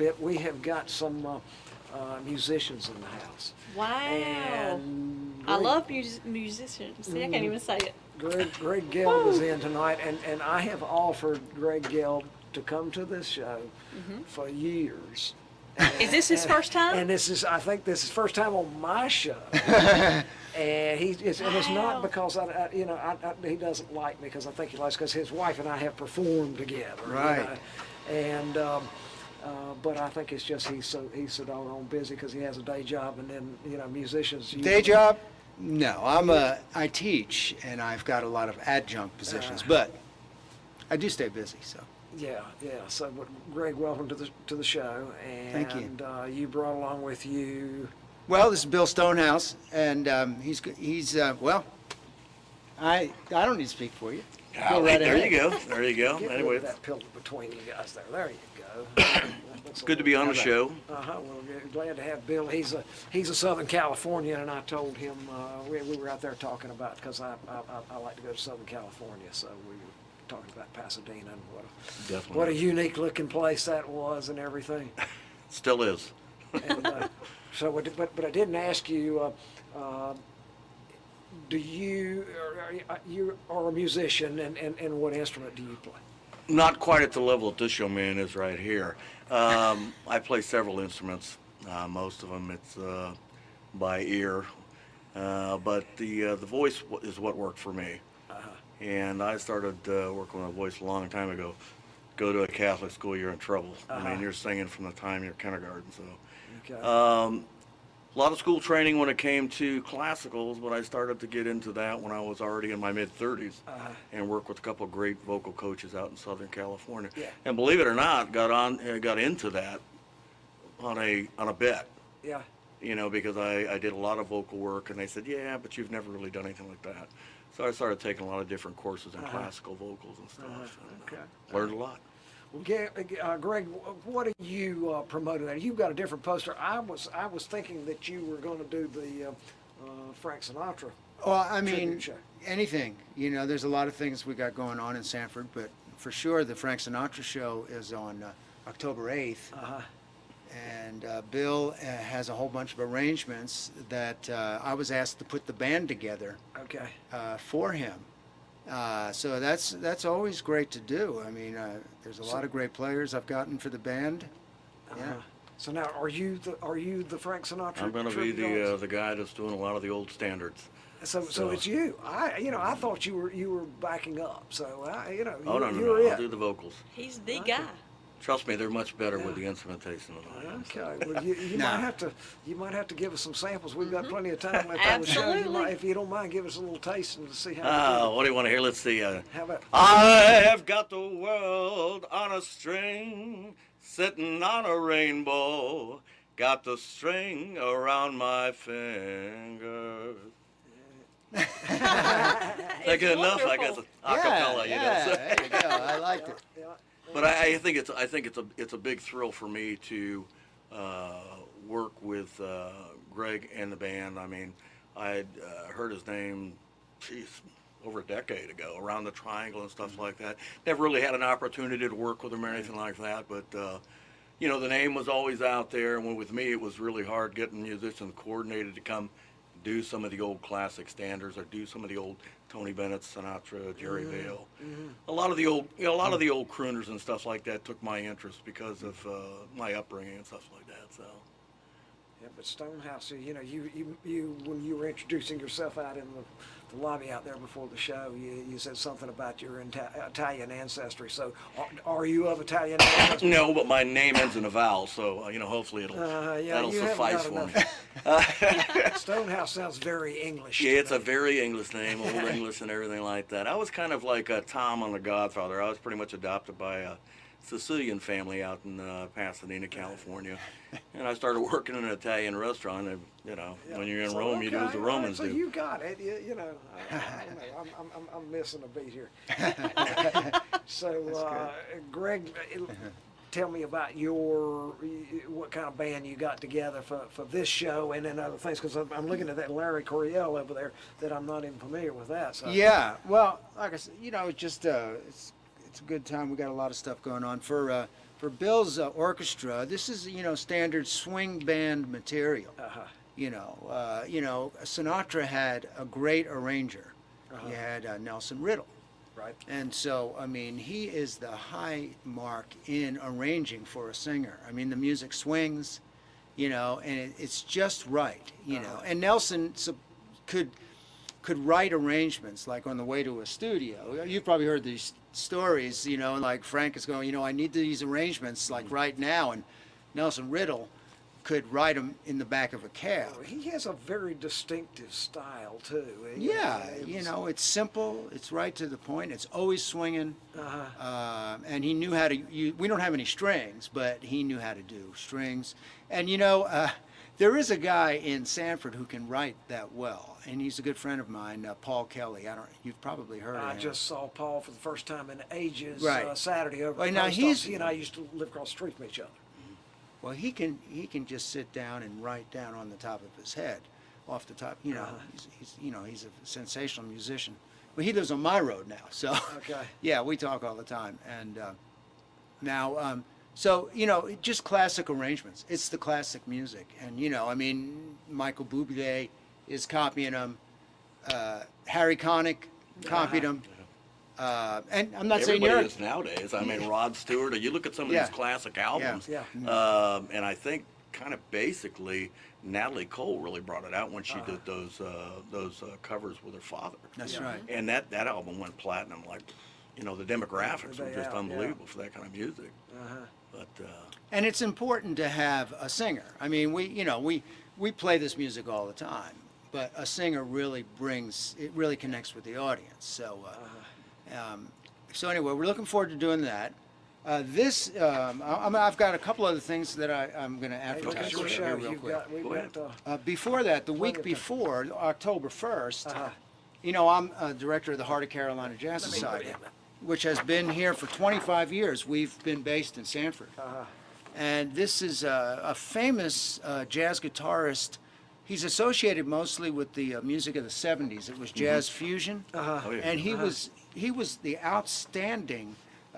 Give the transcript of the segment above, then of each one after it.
bit. We have got some musicians in the house. Wow. And I love musicians. See, I can't even say it. Gregg Gelb is in tonight, and I have offered Gregg Gelb to come to this show for years. Is this his first time? And I think this is first time on my show. And it's not because he doesn't like me, because I think he likes, because his wife and I have performed together. Right. And but I think it's just he's so doggone busy because he has a day job, and then musicians. Day job? No, I teach, and I've got a lot of adjunct positions, but I do stay busy, so. Yeah. So, but Greg, welcome to the show, and Thank you. You brought along with you. Well, this is Bill Stonehouse, and he's well, I don't need to speak for you. Go right There ahead. you go. There you go. Get rid Anyway, of that pillow between you guys there. There you go. it's good to be on the show. Well, glad to have Bill. He's a Southern Californian, and I told him we were out there talking about, because I like to go to Southern California, so we were talking about Pasadena and Definitely. what a unique looking place that was and everything. Still is. And so, but I didn't ask you. Do you are a musician, and what instrument do you play? Not quite at the level that this young man is right here. I play several instruments. Most of them it's by ear, but the voice is what worked for me. And I started working with a voice a long time ago. Go to a Catholic school, you're in trouble. I mean, you're singing from the time you're kindergarten. So, Okay. a lot of school training when it came to classicals, but I started to get into that when I was already in my mid-30s, and worked with a couple of great vocal coaches out in Southern California. Yeah. And believe it or not, got into that on a bet. Yeah. Because I did a lot of vocal work, and they said, yeah, but you've never really done anything like that. So I started taking a lot of different courses in classical vocals and stuff. Okay. Learned a lot. Well, Greg, what are you promoting there? You've got a different poster. I was thinking that you were going to do the Frank Sinatra. Well, I mean, tribute show. anything. There's a lot of things we got going on in Sanford, but for sure the Frank Sinatra show is on October 8th. And Bill has a whole bunch of arrangements that I was asked to put the band together Okay. for him. So that's always great to do. I mean, there's a lot of great players I've gotten for the band. Yeah. So now, are you the Frank Sinatra? I'm going to be tribute artist? the guy that's doing a lot of the old standards. So it's you. I thought you were backing up. So Oh, no, you were I'll it. do the vocals. He's the guy. Trust me, they're much better with the instrumentation than I am. Okay. Well, you No. might have to give us some samples. We've got plenty of time left on the show. Absolutely. If you don't mind, give us a little taste and to see how. What do you want to hear? Let's see. How about? I've got the world on a string, sitting on a rainbow, got the string around my finger. Thinking enough, I guess. Acapella, yeah, there you go. I liked it. But I think it's a big thrill for me to work with Greg and the band. I mean, I'd heard his name, over a decade ago, around the Triangle and stuff like that. Never really had an opportunity to work with him or anything like that, but the name was always out there. And with me, it was really hard getting musicians coordinated to come do some of the old classic standards or do some of the old Tony Bennett, Sinatra, Jerry Vale. A lot of the old crooners and stuff like that took my interest because of my upbringing and stuff like that. So. Yeah, but Stonehouse, you when you were introducing yourself out in the lobby out there before the show, you said something about your Italian ancestry. So, are you of Italian ancestry? No, but my name ends in a vowel, so hopefully that'll suffice for me. Stonehouse sounds very English. Yeah, to it's me. a very English name, old English and everything like that. I was kind of like Tom on The Godfather. I was pretty much adopted by a Sicilian family out in Pasadena, California, and I started working in an Italian restaurant. And, when you're in Rome, you do as the Romans so do. you got it. I don't know. I'm missing a beat here. So, Greg, tell me about what kind of band you got together for this show and then other things, because I'm looking at that Larry Coryell over there that I'm not even familiar with that. So. Yeah, well, like I said, it's it's a good time. We got a lot of stuff going on. For Bill's orchestra, this is, standard swing band material. Uh-huh. Sinatra had a great arranger. Uh-huh. He had Nelson Riddle. Right. And so, he is the high mark in arranging for a singer. The music swings, and it's just right, And Nelson could write arrangements, like on the way to a studio. You've probably heard these stories, like Frank is going, I need these arrangements, like right now. And Nelson Riddle could write them in the back of a cab. Well, he has a very distinctive style too. Yeah, it's simple, it's right to the point, it's always swinging. And he knew how to, we don't have any strings, but he knew how to do strings. And there is a guy in Sanford who can write that well, and he's a good friend of mine, Paul Kelly. You've probably heard of him. I just saw Paul for the first time in ages Right. Saturday over Well, at now the post he's- office. He and I used to live across the street from each other. Well, he can just sit down and write down on the top of his head, off the top. He's a sensational musician. But he lives on my road now, so Okay. yeah, we talk all the time. And now, just classic arrangements. It's the classic music, and Michael Bublé is copying them. Harry Connick copied them. And I'm not saying Everybody you're. is nowadays. Rod Stewart. You look at some of Yeah. these classic albums, Yeah. and I think kind of basically Natalie Cole really brought it out when she did those covers with her father. That's Yeah. right. And that album went platinum. Like, the demographics were They just out, unbelievable for that kind of music. Uh-huh. But And it's important to have a singer. We play this music all the time, but a singer really really connects with the audience. So, so anyway, we're looking forward to doing that. I've got a couple other things that I'm going to Hey, look advertise at your here show. real quick. We've Go ahead. got Before that, the Plenty week of time. before, October 1st, Uh-huh. I'm a director of the Heart of Carolina Jazz Society, which has been here for 25 years. We've been based in Sanford. And this is a famous jazz guitarist. He's associated mostly with the music of the 70s. It was jazz fusion. Oh, yeah. And he was the outstanding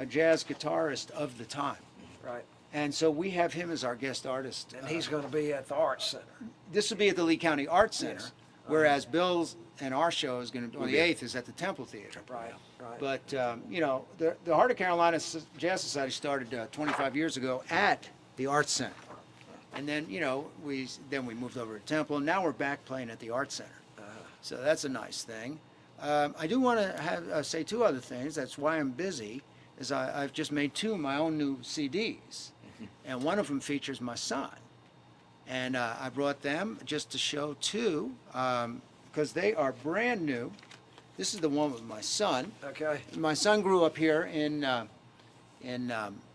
jazz guitarist of the time. right. And so we have him as our guest artist. And he's going to be at the Arts Center. This will be at the Lee County Arts Center, Yes. whereas Bill's and our show is going to, on the 8th, is at the Temple Theater. Right. Right. But, the Heart of Carolina Jazz Society started 25 years ago at the Arts Center. And then, we moved over to Temple, and now we're back playing at the Arts Center. So that's a nice thing. I do want to say two other things. That's why I'm busy, is I've just made two of my own new CDs. And one of them features my son. And I brought them just to show two, because they are brand new. This is the one with my son. Okay. My son grew up here in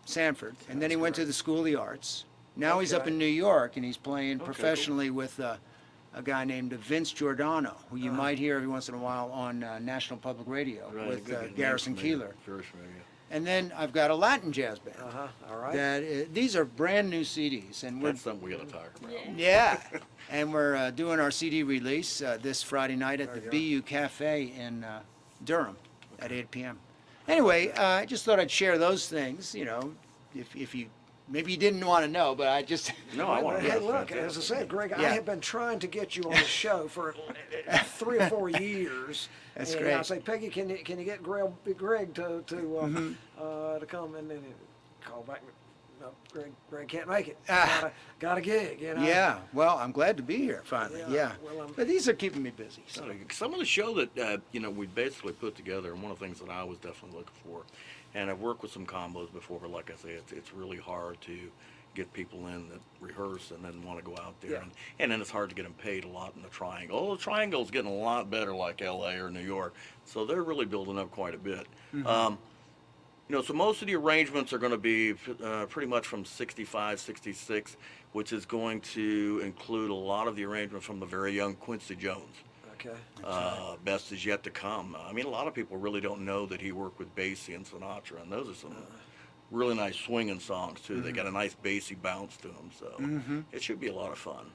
Sanford, and then he went to the School of the Arts. Now he's up Okay. in New York, and he's playing cool. professionally with a guy named Vince Giordano, who you might hear every once in a while on National Public Radio Right, with good name, Garrison familiar, Keillor. Very familiar. And then I've got a Latin jazz band. All right. That these are brand new CDs, and we're That's something we got to talk about. yeah, and we're doing our CD release this Friday night at the There you BU Cafe in Durham at 8 p.m. Anyway, I just thought I'd share those things. If you maybe you didn't want to know, but I just No, I want Hey, to. look, as I said, Greg, I Yeah. have been trying to get you on the show for 3 or 4 years. That's and great. I say, Peggy, can you get Greg to Mm-hmm. come and then call back? No, Greg can't make it. Ah. Got a gig, yeah. Well, I'm glad to be here finally. Yeah, Yeah, well, but these are keeping me busy. So. Some of the show that we basically put together, and one of the things that I was definitely looking for, and I've worked with some combos before, but like I say, it's really hard to get people in that rehearse and then want to go out there, Yeah. and then it's hard to get them paid a lot in the Triangle. Oh, the Triangle's getting a lot better, like L.A. or New York, so they're really building up quite a bit. So most of the arrangements are going to be pretty much from 65, 66, which is going to include a lot of the arrangements from the very young Quincy Jones. Okay. Best is yet to come. A lot of people really don't know that he worked with Basie and Sinatra, and those are some really nice swinging songs too. They got a nice bassy bounce to them, so it should be a lot of fun.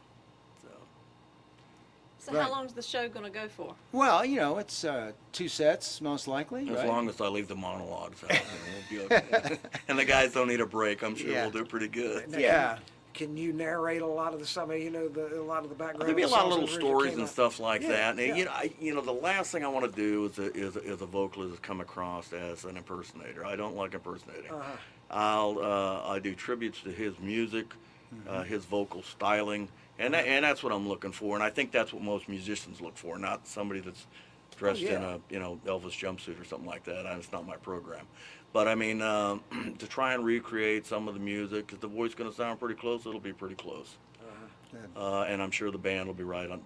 So Right. how long's the show gonna go for? Well, it's 2 sets most likely, As right? long as I leave the monologues out, we'll be okay. And the guys don't need a break. I'm sure Yeah. we'll do pretty good. Now, Yeah. Can you narrate a lot of the stuff? I mean, a lot of the background. There'll be a lot of songs little that stories came and out. stuff like Yeah, that. And yeah. the last thing I want to do is a vocalist is come across as an impersonator. I don't like impersonating. I do tributes to his music, his vocal styling, and that's what I'm looking for. And I think that's what most musicians look for, not somebody that's dressed in yeah. a Elvis jumpsuit or something like that. It's not my program. But I mean, to try and recreate some of the music, because the voice is going to sound pretty close, it'll be pretty close. And I'm sure the band will be right on,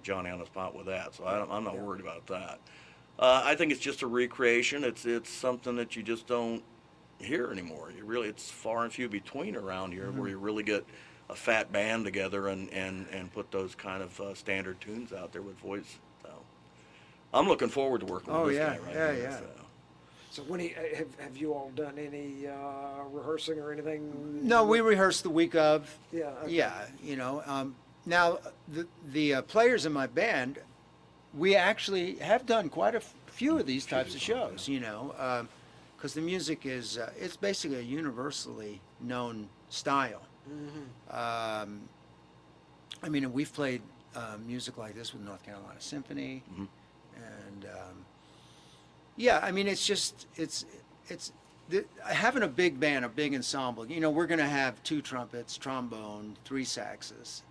Johnny on the spot with that. So I'm not worried about that. I think it's just a recreation. It's something that you just don't hear anymore. It's far and few between around here where you really get a fat band together and put those kind of standard tunes out there with voice. So I'm looking forward to working Oh, with this yeah, guy right yeah, here. yeah. So. So when have you all done any rehearsing or anything? No, we rehearsed the week of. Yeah. Okay. Yeah, now the players in my band, we actually have done quite a few of these types of shows, because the music is it's basically a universally known style. I mean, we've played music like this with North Carolina Symphony, and yeah, I mean, having a big band, a big ensemble. We're going to have 2 trumpets, trombone, 3 saxes.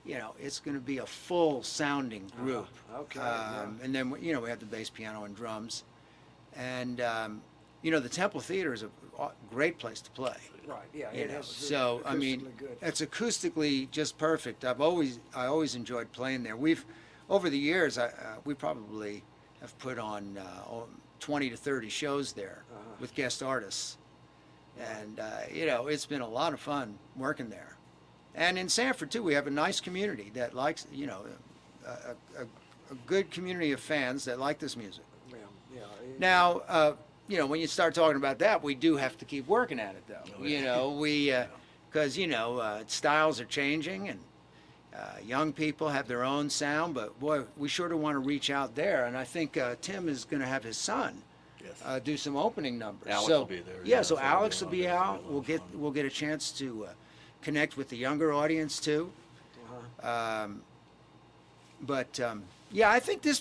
It's going to be a full sounding group. Okay, yeah. And then we have the bass, piano, and drums, and the Temple Theater is a great place to play. Right. Yeah. You It know, has so I mean, acoustically good. it's acoustically just perfect. I always enjoyed playing there. Over the years, we probably have put on 20 to 30 shows there with guest artists, and it's been a lot of fun working there. And in Sanford too, we have a nice community that likes, a good community of fans that like this music. Yeah. Yeah. Now, when you start talking about that, we do have to keep working at it, though. Because styles are changing, and young people have their own sound. But boy, we sure do want to reach out there. And I think Tim is going to have his son do some opening numbers. Alex so, will be there. Yeah, so so Alex will it'll be a out. lot of fun. We'll get a chance to connect with the younger audience too. Yeah, I think this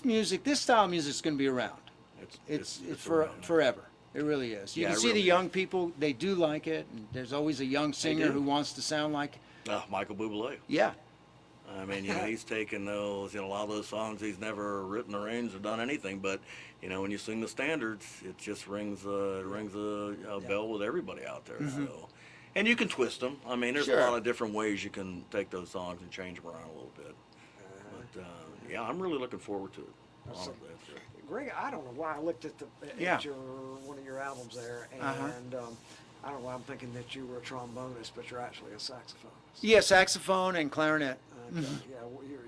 style of music is going to be around. It's around. forever. It really is. You Yeah, can it see really the young people; they do like it. And there's always a young singer do. who wants to sound like. Michael Bublé. Yeah, I mean, he's taken those, a lot of those songs he's never written, arranged, or done anything. But when you sing the standards, it just rings a bell with everybody out there. So, and you can twist them. I mean, there's Sure. a lot of different ways you can take those songs and change them around a little bit. But yeah, I'm really looking forward to it. So- Honestly. Greg, I don't know why I looked at Yeah. one of your albums there, and I don't know why I'm thinking that you were a trombonist, but you're actually a saxophonist. yeah, saxophone and clarinet. Okay. Yeah, well, you're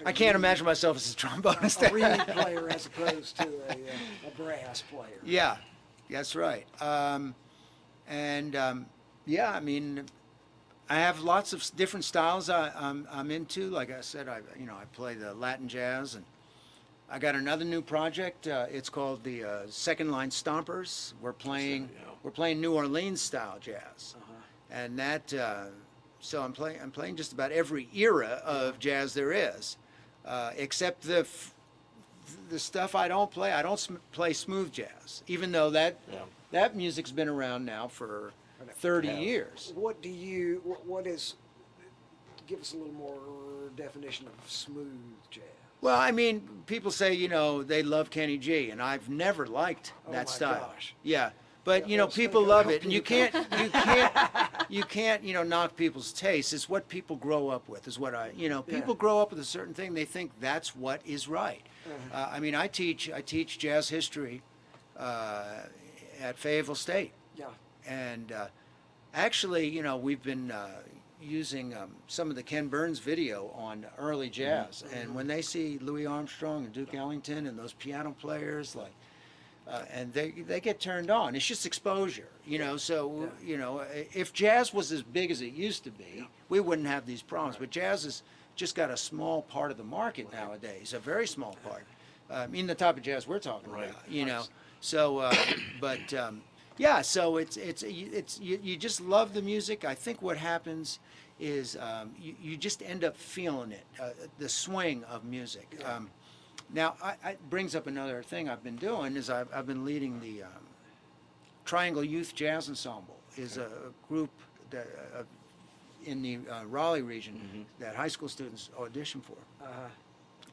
I can't imagine myself as a trombonist. a reed player as opposed to a brass player. Yeah, that's right. Yeah, I mean, I have lots of different styles I'm into. Like I said, I play the Latin jazz, and I got another new project. It's called the Second Line Stompers. We're playing New Orleans style jazz, and that. So I'm playing just about every era of jazz there is, except the stuff I don't play. I don't play smooth jazz, even though that music's been around now for 30 years. What is? Give us a little more definition of smooth jazz. Well, I mean, people say, they love Kenny G, and I've never liked Oh that my style. gosh. Yeah. But, Yeah, well, people it's love gonna it, and help you can't, knock people's taste. It's what people grow up with, is what people grow up with a certain thing, they think that's what is right. I mean, I teach jazz history at Fayetteville State. Yeah. And actually, we've been using some of the Ken Burns video on early jazz. And when they see Louis Armstrong and Duke Ellington and those piano players, and they get turned on. It's just exposure, So, if jazz was as big as it used to be, we wouldn't have these problems. But jazz is just got a small part of the market nowadays, a very small part. In the type of jazz we're talking Right. about, you know. So, yeah, so you just love the music. I think what happens is you just end up feeling it, the swing of music. Now, it brings up another thing I've been doing is I've been leading the Triangle Youth Jazz Ensemble, is a group that in the Raleigh region that high school students audition for.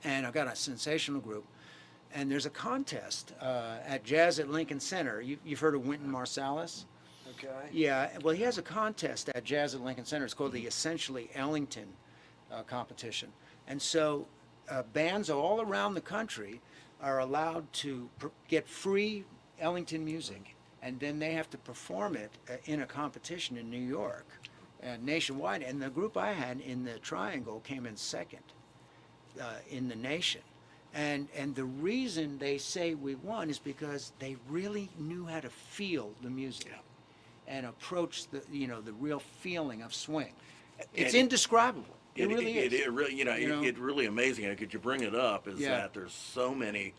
And I've got a sensational group. And there's a contest at Jazz at Lincoln Center. You've heard of Wynton Marsalis? Okay. Yeah, well, he has a contest at Jazz at Lincoln Center. It's called the Essentially Ellington competition. And so bands all around the country are allowed to get free Ellington music, and then they have to perform it in a competition in New York, nationwide. And the group I had in the Triangle came in second in the nation. And the reason they say we won is because they really knew how to feel the music and approach the real feeling of swing. It's indescribable. It really is. It really, it's really amazing. And could you bring it up? Is that there's so many.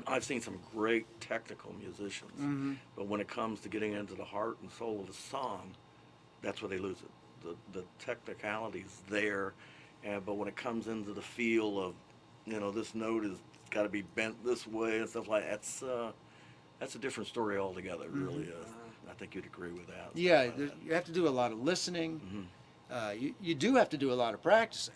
I've seen some great technical musicians, but when it comes to getting into the heart and soul of the song, that's where they lose it. The technicality's there, but when it comes into the feel of, this note has got to be bent this way and stuff like that, that's a different story altogether. It really is. I think you'd agree with that. Yeah, you have to do a lot of listening. You do have to do a lot of practicing.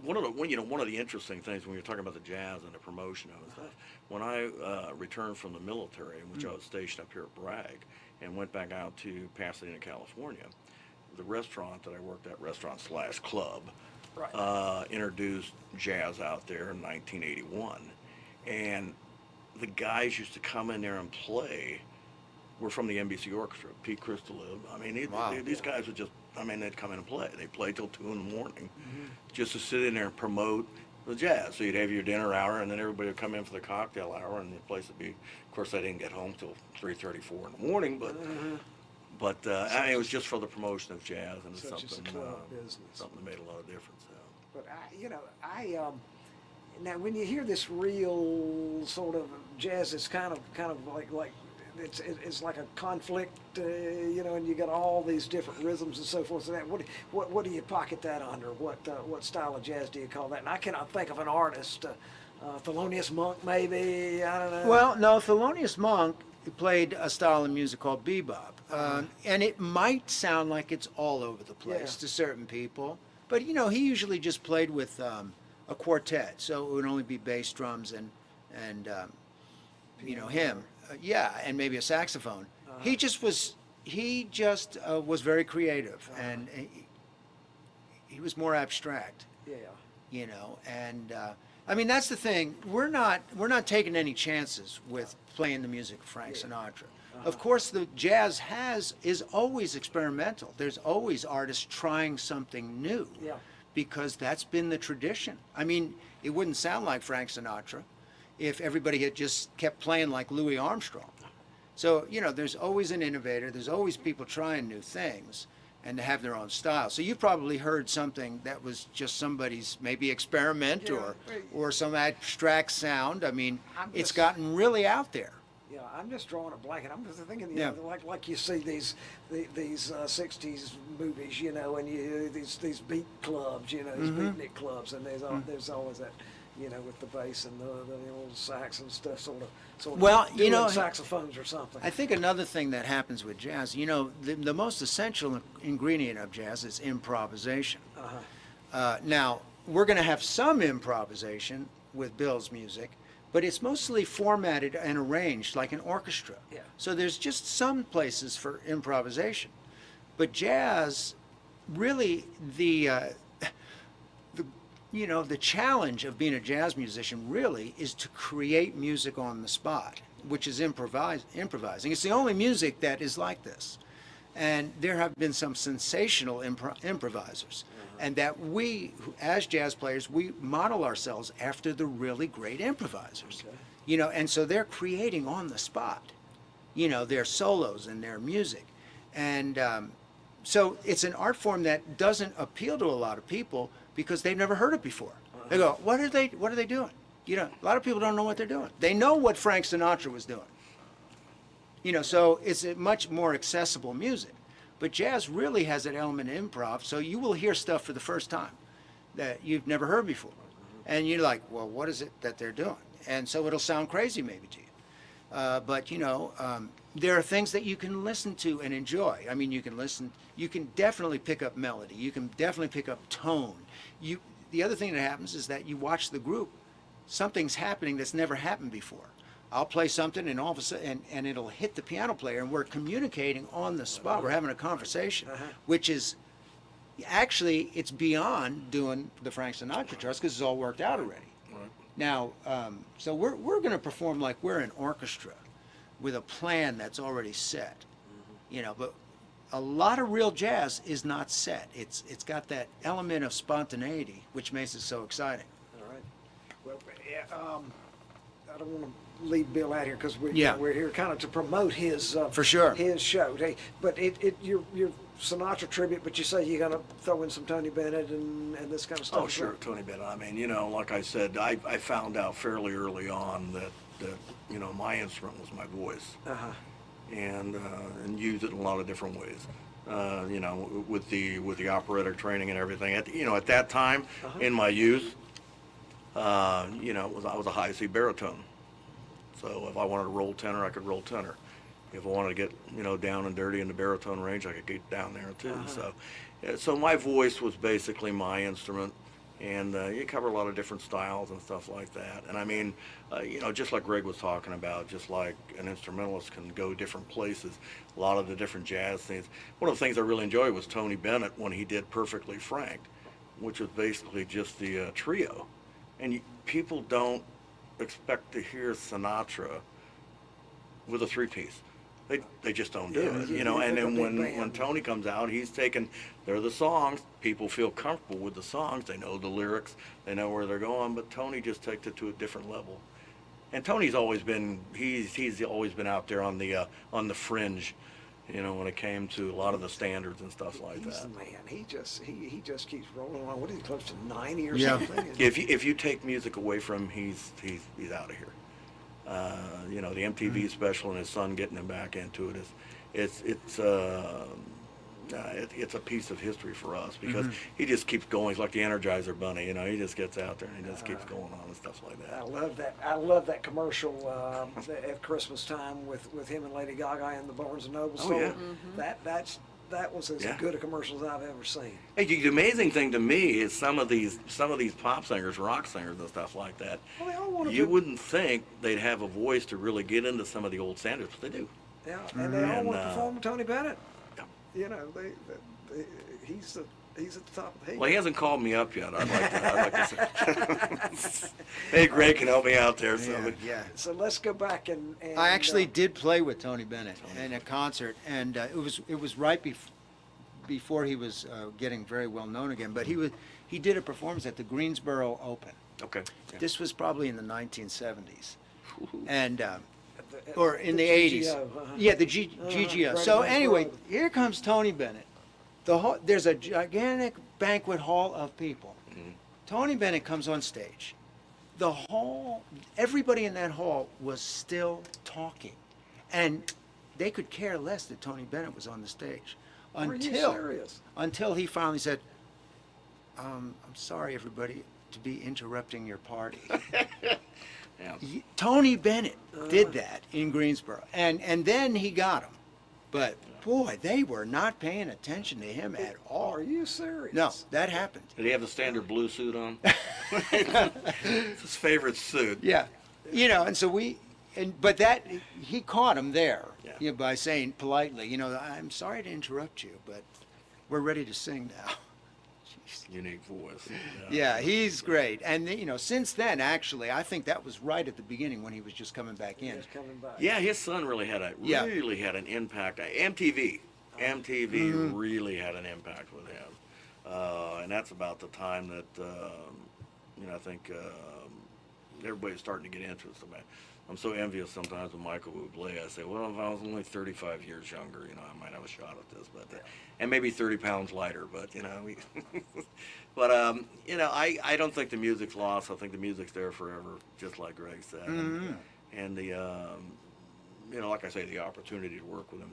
One of the interesting things when you're talking about the jazz and the promotion of it, stuff, when I returned from the military, in which I was stationed up here at Bragg, and went back out to Pasadena, California, the restaurant that I worked at, restaurant/club, introduced jazz out there in 1981, and the guys used to come in there and play. Were from the NBC Orchestra, Pete Crystalib. I mean, these guys would they'd come in and play. They'd play till 2 in the morning, just to sit in there and promote the jazz. So you'd have your dinner hour, and then everybody would come in for the cocktail hour, and the place would be. Of course, I didn't get home till 3:30, 4 in the morning, but it was just for the promotion of jazz, and it's Such as a something club business. something that made a lot of difference. But now when you hear this real sort of jazz, it's kind of like it's like a conflict, and you got all these different rhythms and so forth. So that what do you pocket that under? What style of jazz do you call that? And I cannot think of an artist. Thelonious Monk, maybe, I don't know. Well, no, Thelonious Monk played a style of music called bebop, and it might sound like it's all over the place to certain people, but he usually just played with a quartet, so it would only be bass, drums, and him, and maybe a saxophone. He just was very creative, and he was more abstract. And I mean, that's the thing. We're not taking any chances with playing the music of Frank Sinatra. Of course, the jazz is always experimental. There's always artists trying something new, because that's been the tradition. I mean, it wouldn't sound like Frank Sinatra if everybody had just kept playing like Louis Armstrong. So, there's always an innovator. There's always people trying new things and to have their own style. So you probably heard something that was just somebody's maybe experiment or some abstract sound. I mean, it's gotten really out there. Yeah, I'm just drawing a blank, and I'm just thinking, like you see these 60s movies, and these beat clubs, these beatnik clubs, and there's always that, with the bass and the old sax and stuff, sort of doing saxophones or something. I think another thing that happens with jazz, the most essential ingredient of jazz is improvisation. Now, we're going to have some improvisation with Bill's music, but it's mostly formatted and arranged like an orchestra. So there's just some places for improvisation. But jazz, really, the challenge of being a jazz musician really is to create music on the spot, which is improvising. It's the only music that is like this. And there have been some sensational improvisers. And that we, as jazz players, we model ourselves after the really great improvisers. And so they're creating on the spot, their solos and their music. And so it's an art form that doesn't appeal to a lot of people because they've never heard it before. They go, what are they doing? You know, a lot of people don't know what they're doing. They know what Frank Sinatra was doing. You know, so it's a much more accessible music. But jazz really has that element of improv, so you will hear stuff for the first time that you've never heard before. And you're like, well, what is it that they're doing? And so it'll sound crazy maybe to you. But, you know, there are things that you can listen to and enjoy. I mean, you can definitely pick up melody. You can definitely pick up tone. The other thing that happens is that you watch the group, something's happening that's never happened before. I'll play something and all of a sudden, and it'll hit the piano player and we're communicating on the spot. We're having a conversation, which is, actually, it's beyond doing the Frank Sinatra trust because it's all worked out already. Right. Now, so we're going to perform like we're an orchestra with a plan that's already set, you know, but a lot of real jazz is not set. It's got that element of spontaneity, which makes it so exciting. All right. Well, yeah, I don't want to leave Bill out here because Yeah. we're here kind of to promote his For sure. his show. But your Sinatra tribute, but you say you're going to throw in some Tony Bennett and this kind of stuff. Oh, sure, Tony Bennett. I mean, you know, like I said, I found out fairly early on that you know, my instrument was my voice, and used it in a lot of different ways. You know, with the operatic training and everything. At that time, in my youth, you know, I was a high C baritone. So if I wanted to roll tenor, I could roll tenor. If I wanted to get, you know, down and dirty in the baritone range, I could get down there too. So my voice was basically my instrument, and you cover a lot of different styles and stuff like that. And I mean, you know, just like Greg was talking about, just like an instrumentalist can go different places, a lot of the different jazz things. One of the things I really enjoyed was Tony Bennett when he did Perfectly Frank, which was basically just the trio. And people don't expect to hear Sinatra with a three-piece. They just don't do it, you know. And then when Tony comes out, they're the songs. People feel comfortable with the songs. They know the lyrics. They know where they're going. But Tony just takes it to a different level. And Tony's always been he's always been out there on the fringe, you know, when it came to a lot of the standards and stuff like He's that. the man. He just keeps rolling along. What is he, close to 90 or Yeah. something? If you take music away from him, he's out of here. You know, the MTV special and his son getting him back into it it's a piece of history for us because he just keeps going. He's like the Energizer Bunny, you know. He just gets out there and he just keeps going on and stuff like I that. love that. I love that commercial at Christmas time with him and Lady Gaga in the Barnes and Noble store. Yeah. That was as Yeah. good a commercial as I've ever seen. Hey, the amazing thing to me is some of these pop singers, rock singers, and stuff like that. Well, they all want to You wouldn't think they'd have a voice to really get into some of the old standards, but they do. Yeah, and they all And, want to perform with Tony Bennett. Yeah. You know, he's at the top of the heap. Well, he hasn't called me up yet. I'd like to say. Hey, Greg can help me out there. So Yeah. So let's go back and I actually did play with Tony Bennett in a concert, and it was right before he was getting very well known again. But he did a performance at the Greensboro Open. Okay. Yeah. This was probably in the 1970s, and at or in the 80s. Yeah, the GGO. right So next anyway, road. here comes Tony Bennett. There's a gigantic banquet hall of people. Tony Bennett comes on stage. The hall, everybody in that hall was still talking, and they could care less that Tony Bennett was on the stage Are you serious? until he finally said, "I'm sorry, everybody, to be interrupting your party." Yeah. Tony Bennett did that in Greensboro, and then he got him. But boy, they were not paying attention to him at all. Are you serious? No, that happened. Did he have the standard blue suit on? It's his favorite suit. Yeah, you know, and so but he caught him there, Yeah. you know, by saying politely, you know, "I'm sorry to interrupt you, but we're ready to sing now." Jeez. Unique voice. Yeah, he's great. And, you know, since then, actually, I think that was right at the beginning when he was just coming back in. He's coming back. Yeah, his son really had Yeah. an impact. MTV really had an impact with him, and that's about the time that you know, I think everybody's starting to get into it. So I'm so envious sometimes with Michael Bublé. I say, well, if I was only 35 years younger, I might have a shot at this, but and maybe 30 pounds lighter, but but I don't think the music's lost. I think the music's there forever, just like Greg said. And the like I say, the opportunity to work with him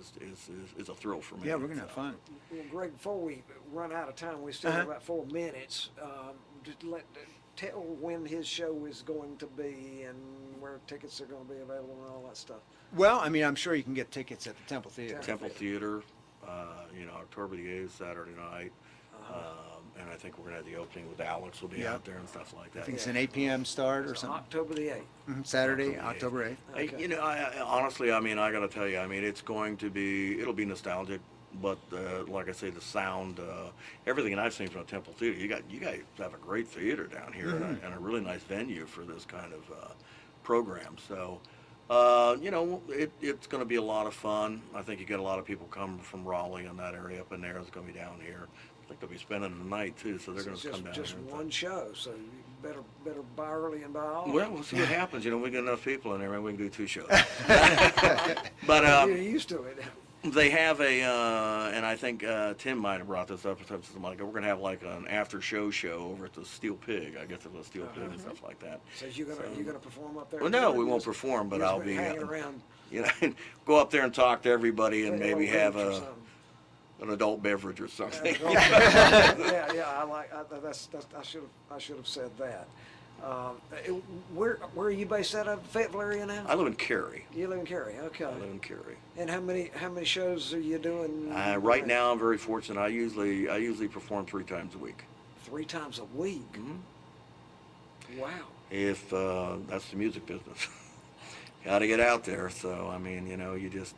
is a thrill for me. Yeah, we're gonna have fun. Well, Greg, before we run out of time, we still have about 4 minutes. Just tell when his show is going to be and where tickets are going to be available and all that stuff. Well, I mean, I'm sure you can get tickets at the Temple Theater. Temple Theater, October the 8th, Saturday night. And I think we're going to have the opening with Alex will be out there and stuff like that. I think it's an 8 p.m. start or something. October the 8th. Saturday, October 8th. Okay. Honestly, I got to tell you, it's going to be, it'll be nostalgic, but like I say, the sound, everything I've seen from the Temple Theater, you guys have a great theater down here and a really nice venue for this kind of program. So, it's going to be a lot of fun. I think you get a lot of people coming from Raleigh and that area up in there. It's going to be down here. I think they'll be spending the night too, so they're going to come down just here. one show, so you better buy early and buy all. Well, we'll see what happens. We get enough people in there, maybe we can do 2 shows. But you're used to it. they have and I think Tim might have brought this up or something like that. We're going to have like an after show over at the Steel Pig. I guess it's a Steel Pig and stuff like that. So you're gonna perform up there? Well, no, we won't perform, but I'll be hanging around. Go up there and talk to everybody and Play a maybe little have bridge or something. an adult beverage or something. I should have said that. Where are you based out of? Fayetteville area now? I live in Cary. You live in Cary, okay. I live in Cary. And how many shows are you doing? Right now, I'm very fortunate. I usually perform 3 times a week. 3 times a week. Wow. If that's the music business, got to get out there. So you just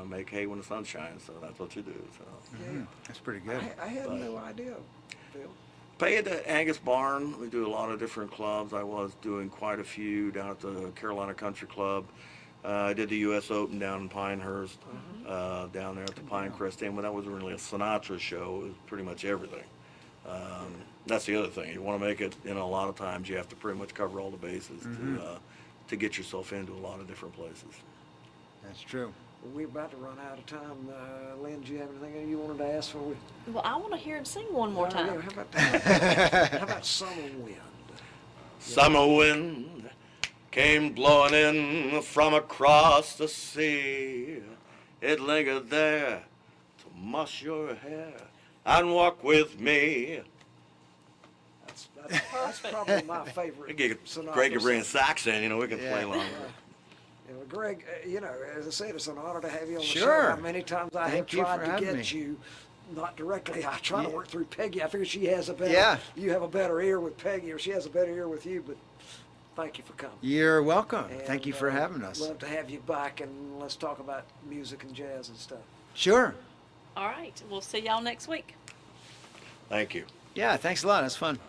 make hay when the sun shines. So that's what you do. So Yeah. That's pretty good. I had no idea, Phil. Pay at the Angus Barn. We do a lot of different clubs. I was doing quite a few down at the Carolina Country Club. I did the U.S. Open down in Pinehurst, down there at the Pinecrest Inn. When that wasn't really a Sinatra show, it was pretty much everything. That's the other thing. You want to make it, a lot of times you have to pretty much cover all the bases to get yourself into a lot of different places. That's true. We're about to run out of time. Lynn, do you have anything you wanted to ask for? Well, I want to hear him sing one more time. Yeah, how about Summer Wind? Summer wind came blowing in from across the sea. It lingered there to muss your hair and walk with me. That's probably my favorite. Sinatra Greg can bring a song. sax in, we can play along with it. Greg, as I said, it's an honor to have you on the show. Sure. How many times I Thank have you tried for to having get me. you, not directly. I try to work through Peggy. I figure she has a better. Yeah. You have a better ear with Peggy, or she has a better ear with you. But thank you for coming. You're welcome. And, Thank you for having us. Love to have you back, and let's talk about music and jazz and stuff. Sure. All right. We'll see y'all next week. Thank you. Yeah, thanks a lot. That's fun.